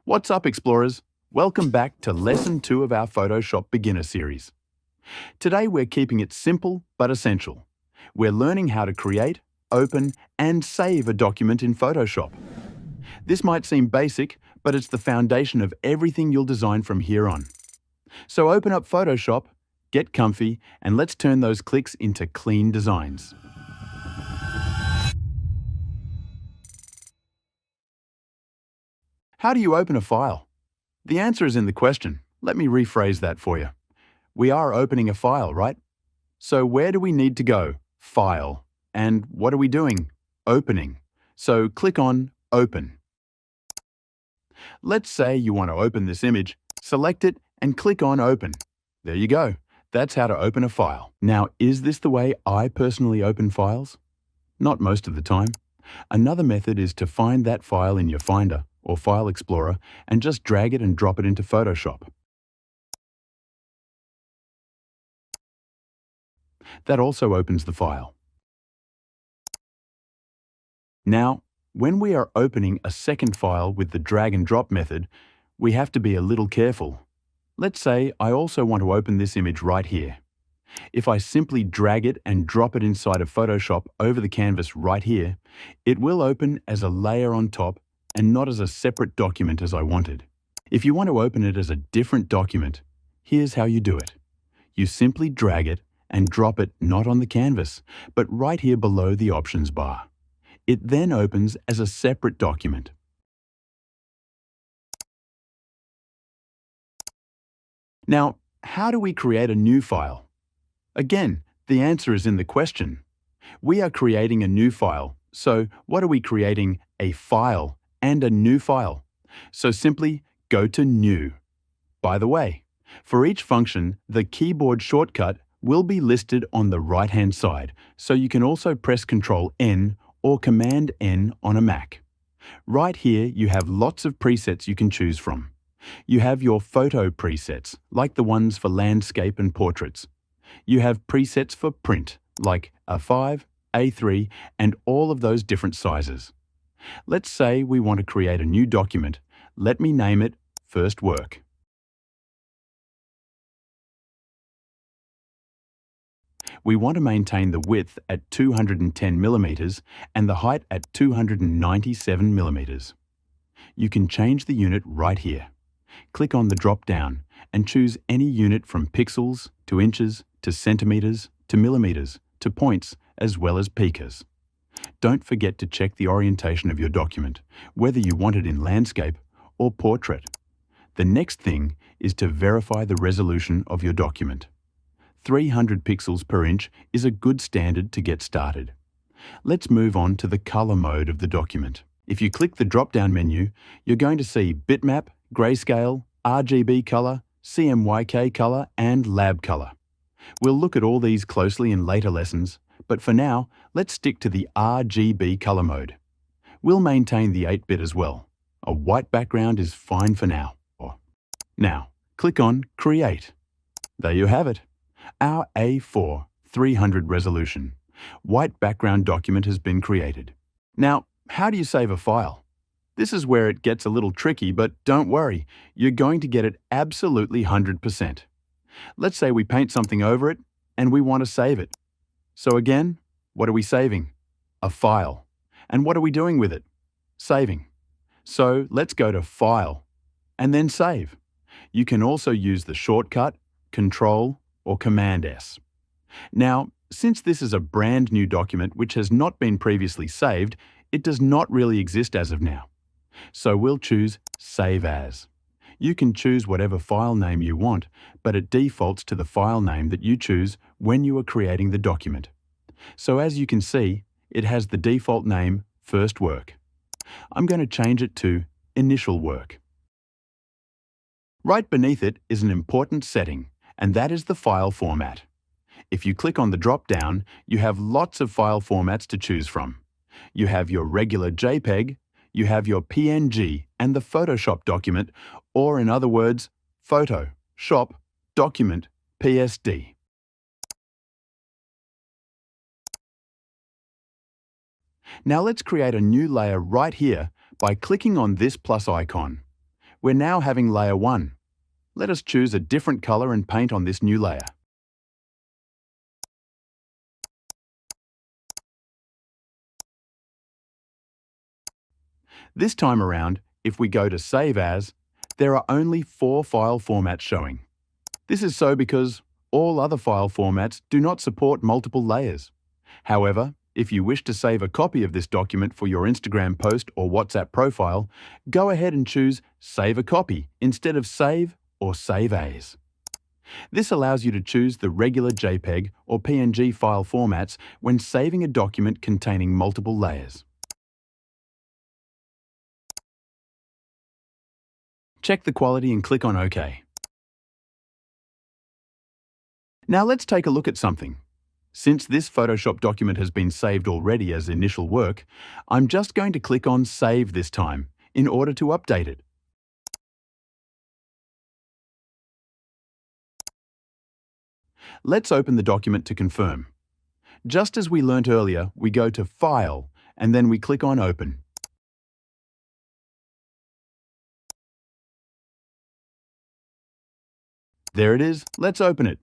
What's up, explorers? Welcome back to Lesson 2 of our Photoshop Beginner series. Today we're keeping it simple but essential. We're learning how to create, open, and save a document in Photoshop. This might seem basic, but it's the foundation of everything you'll design from here on. So open up Photoshop, get comfy, and let's turn those clicks into clean designs. How do you open a file? The answer is in the question. Let me rephrase that for you. We are opening a file, right? So where do we need to go? File. And what are we doing? Opening. So click on Open. Let's say you want to open this image, select it and click on Open. There you go. That's how to open a file. Now, is this the way I personally open files? Not most of the time. Another method is to find that file in your Finder or File Explorer and just drag it and drop it into Photoshop. That also opens the file. Now, when we are opening a second file with the drag and drop method, we have to be a little careful. Let's say I also want to open this image right here. If I simply drag it and drop it inside of Photoshop over the canvas right here, it will open as a layer on top and not as a separate document as I wanted. If you want to open it as a different document, here's how you do it. You simply drag it and drop it not on the canvas, but right here below the options bar. It then opens as a separate document. Now, how do we create a new file? Again, the answer is in the question. We are creating a new file, so what are we creating? A file and a new file. So simply go to New. By the way, for each function, the keyboard shortcut will be listed on the right-hand side, so you can also press Ctrl-N or Command-N on a Mac. Right here, you have lots of presets you can choose from. You have your photo presets, like the ones for landscape and portraits. You have presets for print, like A5, A3, and all of those different sizes. Let's say we want to create a new document. Let me name it First Work. We want to maintain the width at 210 millimeters and the height at 297 millimeters. You can change the unit right here. Click on the drop-down and choose any unit from pixels to inches to centimeters to millimeters to points as well as picas. Don't forget to check the orientation of your document, whether you want it in landscape or portrait. The next thing is to verify the resolution of your document. 300 pixels per inch is a good standard to get started. Let's move on to the color mode of the document. If you click the drop-down menu, you're going to see bitmap, grayscale, RGB color, CMYK color, and lab color. We'll look at all these closely in later lessons, but for now, let's stick to the RGB color mode. We'll maintain the 8-bit as well. A white background is fine for now. Now, click on Create. There you have it. Our A4 300 resolution white background document has been created. Now, how do you save a file? This is where it gets a little tricky, but don't worry, you're going to get it absolutely 100%. Let's say we paint something over it and we want to save it. So again, what are we saving? A file. And what are we doing with it? Saving. So let's go to File and then Save. You can also use the shortcut, Control or Command-S. Now, since this is a brand new document which has not been previously saved, it does not really exist as of now. So we'll choose Save As. You can choose whatever file name you want, but it defaults to the file name that you choose when you are creating the document. So as you can see, it has the default name First Work. I'm going to change it to Initial Work. Right beneath it is an important setting, and that is the file format. If you click on the drop-down, you have lots of file formats to choose from. You have your regular JPEG, you have your PNG and the Photoshop document, or in other words, Photo, Shop, Document, PSD. Now let's create a new layer right here by clicking on this plus icon. We're now having layer 1. Let us choose a different color and paint on this new layer. This time around, if we go to Save As, there are only 4 file formats showing. This is so because all other file formats do not support multiple layers. However, if you wish to save a copy of this document for your Instagram post or WhatsApp profile, go ahead and choose Save a Copy instead of Save or Save As. This allows you to choose the regular JPEG or PNG file formats when saving a document containing multiple layers. Check the quality and click on OK. Now let's take a look at something. Since this Photoshop document has been saved already as initial work, I'm just going to click on Save this time in order to update it. Let's open the document to confirm. Just as we learnt earlier, we go to File and then we click on Open. There it is. Let's open it.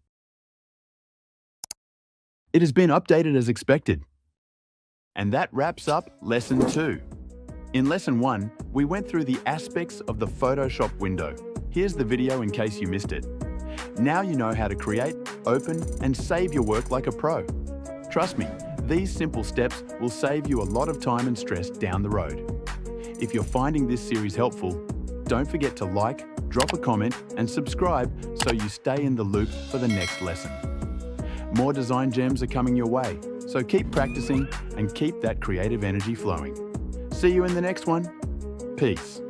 It has been updated as expected. And that wraps up Lesson 2. In Lesson 1, we went through the aspects of the Photoshop window. Here's the video in case you missed it. Now you know how to create, open, and save your work like a pro. Trust me, these simple steps will save you a lot of time and stress down the road. If you're finding this series helpful, don't forget to like, drop a comment, and subscribe so you stay in the loop for the next lesson. More design gems are coming your way, so keep practicing and keep that creative energy flowing. See you in the next one. Peace.